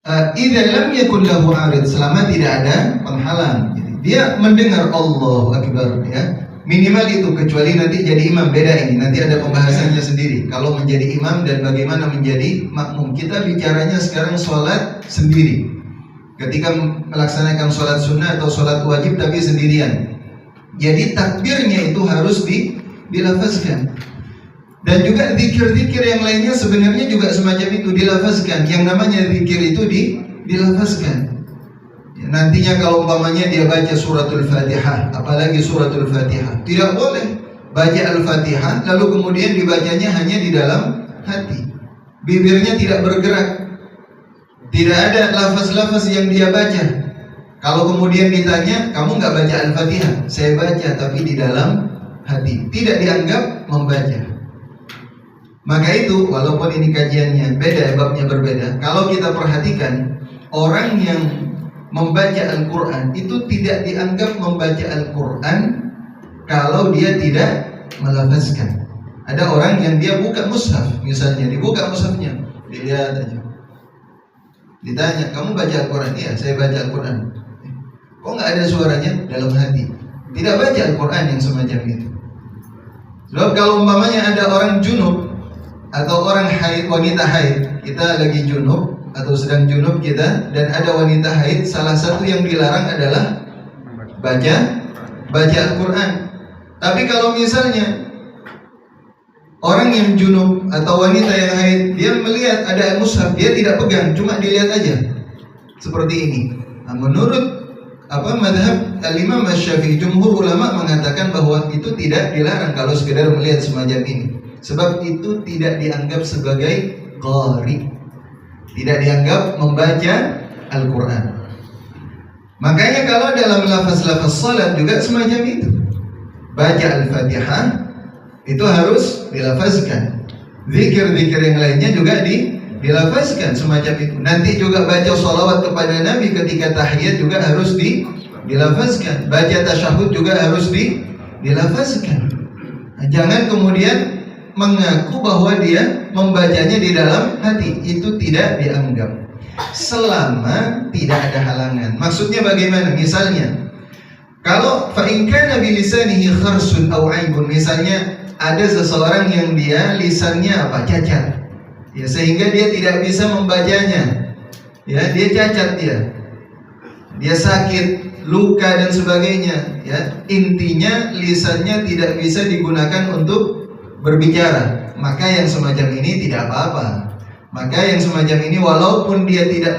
Idza lam yakun lahu arid, selama tidak ada penghalang. Jadi, dia mendengar Allahu Akbar, ya. Minimal itu, kecuali nanti jadi imam, beda ini. Nanti ada pembahasannya sendiri. Kalau menjadi imam dan bagaimana menjadi makmum. Kita bicaranya sekarang sholat sendiri. Ketika melaksanakan sholat sunnah atau sholat wajib tapi sendirian. Jadi takbirnya itu harus dilafazkan. Dan juga zikir-zikir yang lainnya sebenarnya juga semacam itu, dilafazkan. Yang namanya zikir itu dilafazkan. Ya, nantinya kalau umpamanya dia baca suratul Fatihah, apalagi suratul Fatihah, tidak boleh baca Al-Fatihah lalu kemudian dibacanya hanya di dalam hati. Bibirnya tidak bergerak. Tidak ada lafaz-lafaz yang dia baca. Kalau kemudian ditanya, kamu nggak baca Al-Fatihah? Saya baca, tapi di dalam hati. Tidak dianggap membaca. Maka itu, walaupun ini kajiannya beda, babnya berbeda, kalau kita perhatikan, orang yang membaca Al-Quran itu tidak dianggap membaca Al-Quran kalau dia tidak melafazkan. Ada orang yang dia buka mushaf, misalnya dibuka mushafnya, dilihat aja. Ditanya, kamu baca Al-Quran? Iya, saya baca Al-Quran. Kok nggak ada suaranya? Dalam hati. Tidak baca Al-Quran yang semacam itu. Sebab kalau umpamanya ada orang junub atau orang haid, wanita haid, kita lagi junub atau sedang junub kita, dan ada wanita haid, salah satu yang dilarang adalah baca Al-Quran. Tapi kalau misalnya orang yang junub atau wanita yang haid, dia melihat ada mushaf, dia tidak pegang, cuma dilihat aja. Seperti ini. Nah, menurut madhab al-Imam Asy-Syafi'i, jumhur ulama mengatakan bahwa itu tidak dilarang kalau sekedar melihat semacam ini. Sebab itu tidak dianggap sebagai qari. Tidak dianggap membaca Al-Quran. Makanya kalau dalam lafaz-lafaz salat juga semacam itu. Baca Al-Fatihah itu harus dilafazkan. Zikir-zikir yang lainnya juga dilafazkan semacam itu. Nanti juga baca sholawat kepada Nabi ketika tahiyat juga harus dilafazkan. Baca tasyahud juga harus dilafazkan. Nah, jangan kemudian mengaku bahwa dia membacanya di dalam hati. Itu tidak dianggap selama tidak ada halangan. Maksudnya bagaimana? Misalnya kalau fa in kana bi lisanihi kharsun aw aibun, misalnya ada seseorang yang dia lisannya cacat, ya, sehingga dia tidak bisa membacanya, ya, dia cacat, dia sakit, luka dan sebagainya, ya, intinya lisannya tidak bisa digunakan untuk berbicara. Maka yang semacam ini tidak apa-apa. Maka yang semacam ini walaupun dia tidak